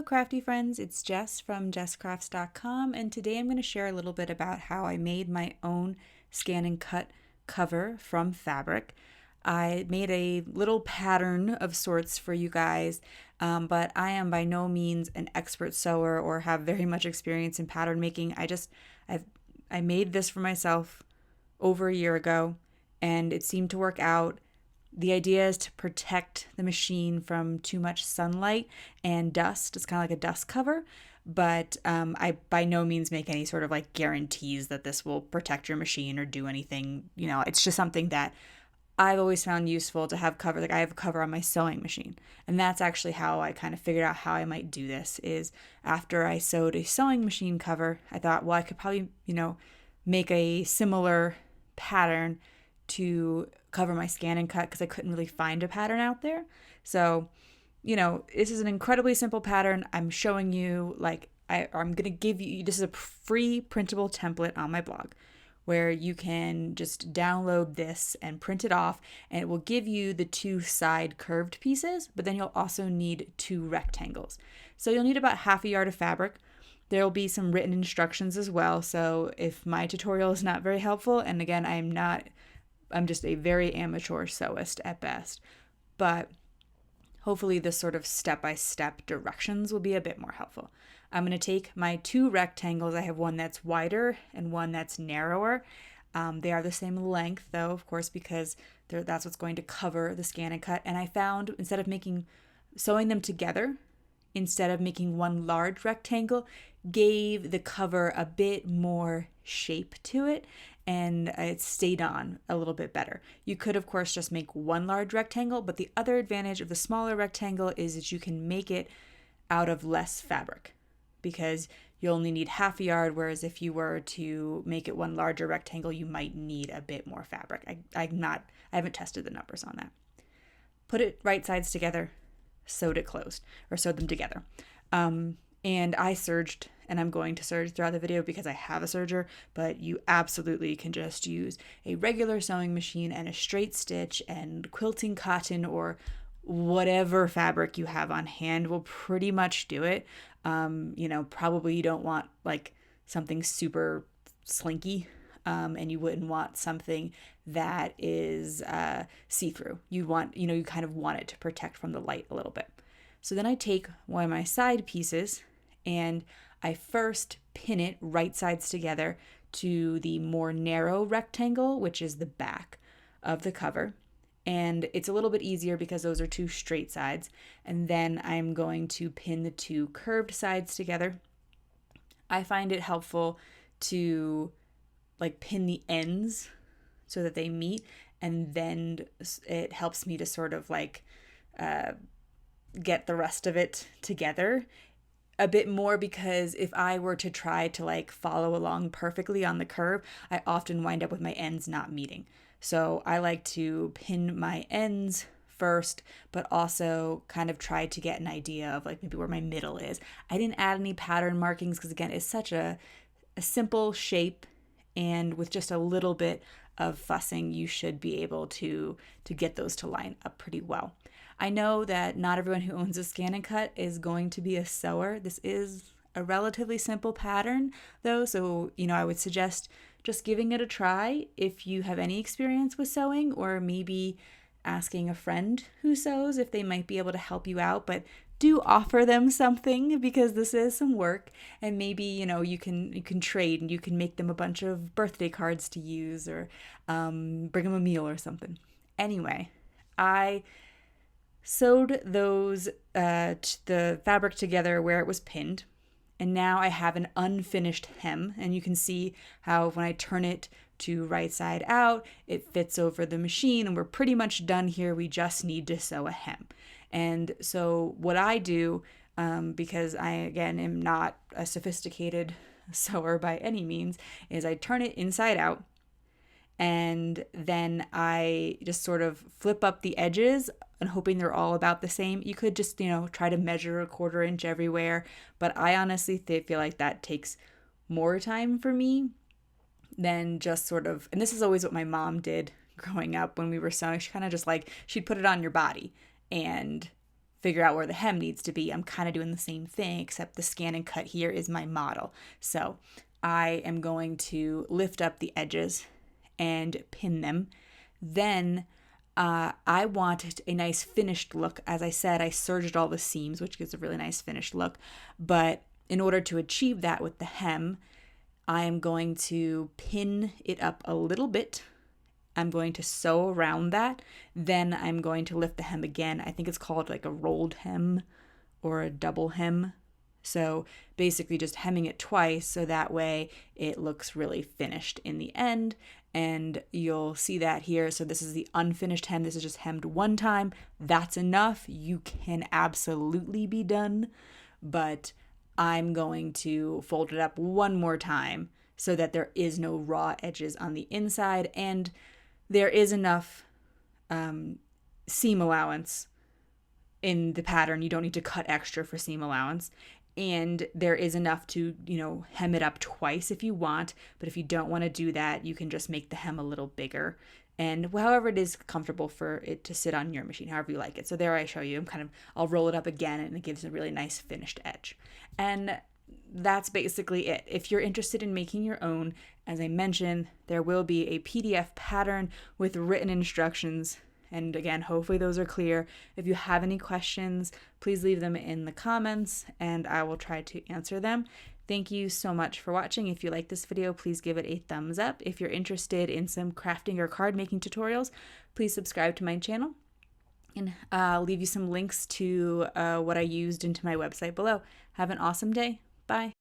crafty friends, it's Jess from jesscrafts.com, and today I'm going to share a little bit about how I made my own ScanNCut cover from fabric. I made a little pattern of sorts for you guys, but I am by no means an expert sewer or have very much experience in pattern making. I made this for myself over a year ago, and it seemed to work out. The idea is to protect the machine from too much sunlight and dust. It's kind of like a dust cover, but I by no means make any sort of like guarantees that this will protect your machine or do anything. It's just something that I've always found useful to have cover. Like I have a cover on my sewing machine, and that's actually how I kind of figured out how I might do this. Is after I sewed a sewing machine cover, I thought, well, I could probably make a similar pattern to cover my ScanNCut because I couldn't really find a pattern out there. So, this is an incredibly simple pattern. I'm showing you, I'm going to give you, this is a free printable template on my blog where you can just download this and print it off, and it will give you the two side curved pieces, but then you'll also need two rectangles. So you'll need about half a yard of fabric. There'll be some written instructions as well. So if my tutorial is not very helpful, and again, I'm just a very amateur sewist at best, but hopefully this sort of step-by-step directions will be a bit more helpful. I'm going to take my two rectangles. I have one that's wider and one that's narrower. They are the same length though, of course, because that's what's going to cover the ScanNCut. And I found instead of sewing them together, instead of making one large rectangle, gave the cover a bit more shape to it, and it stayed on a little bit better. You could, of course, just make one large rectangle, but the other advantage of the smaller rectangle is that you can make it out of less fabric because you only need half a yard, whereas if you were to make it one larger rectangle, you might need a bit more fabric. I haven't tested the numbers on that. Put it right sides together, sewed it closed, or sewed them together. And I serged, and I'm going to serge throughout the video because I have a serger, but you absolutely can just use a regular sewing machine and a straight stitch, and quilting cotton or whatever fabric you have on hand will pretty much do it. Probably you don't want like something super slinky, and you wouldn't want something that is see-through. You kind of want it to protect from the light a little bit. So then I take one of my side pieces and I first pin it right sides together to the more narrow rectangle, which is the back of the cover. And it's a little bit easier because those are two straight sides. And then I'm going to pin the two curved sides together. I find it helpful to pin the ends so that they meet, and then it helps me to sort of get the rest of it together a bit more, because if I were to try to follow along perfectly on the curve, I often wind up with my ends not meeting. So I like to pin my ends first, but also kind of try to get an idea of maybe where my middle is. I didn't add any pattern markings because again, it's such a simple shape, and with just a little bit of fussing, you should be able to get those to line up pretty well. I know that not everyone who owns a ScanNCut is going to be a sewer. This is a relatively simple pattern though, so I would suggest just giving it a try if you have any experience with sewing, or maybe asking a friend who sews if they might be able to help you out. But do offer them something, because this is some work, and maybe you can trade, and you can make them a bunch of birthday cards to use, or bring them a meal or something. Anyway, I sewed the fabric together where it was pinned, and now I have an unfinished hem, and you can see how when I turn it to right side out, it fits over the machine, and we're pretty much done here. We just need to sew a hem. And so what I do, because I, again, am not a sophisticated sewer by any means, is I turn it inside out, and then I just sort of flip up the edges and hoping they're all about the same. You could just, try to measure a 1/4 inch everywhere, but I honestly feel like that takes more time for me than just sort of, and this is always what my mom did growing up when we were sewing. She kind of just she'd put it on your body, and figure out where the hem needs to be, I'm kind of doing the same thing, except the ScanNCut here is my model. So I am going to lift up the edges and pin them. Then I want a nice finished look. As I said, I serged all the seams, which gives a really nice finished look. But in order to achieve that with the hem, I am going to pin it up a little bit. I'm going to sew around that. Then I'm going to lift the hem again. I think it's called like a rolled hem or a double hem. So basically just hemming it twice so that way it looks really finished in the end. And you'll see that here. So this is the unfinished hem. This is just hemmed one time. That's enough. You can absolutely be done. But I'm going to fold it up one more time so that there is no raw edges on the inside. And there is enough seam allowance in the pattern. You don't need to cut extra for seam allowance. And there is enough to, hem it up twice if you want. But if you don't want to do that, you can just make the hem a little bigger. And however it is comfortable for it to sit on your machine, however you like it. So there I show you. I'll roll it up again and it gives a really nice finished edge. And that's basically it. If you're interested in making your own, as I mentioned, there will be a PDF pattern with written instructions. And again, hopefully those are clear. If you have any questions, please leave them in the comments and I will try to answer them. Thank you so much for watching. If you like this video, please give it a thumbs up. If you're interested in some crafting or card making tutorials, please subscribe to my channel. And I'll leave you some links to what I used into my website below. Have an awesome day. Bye.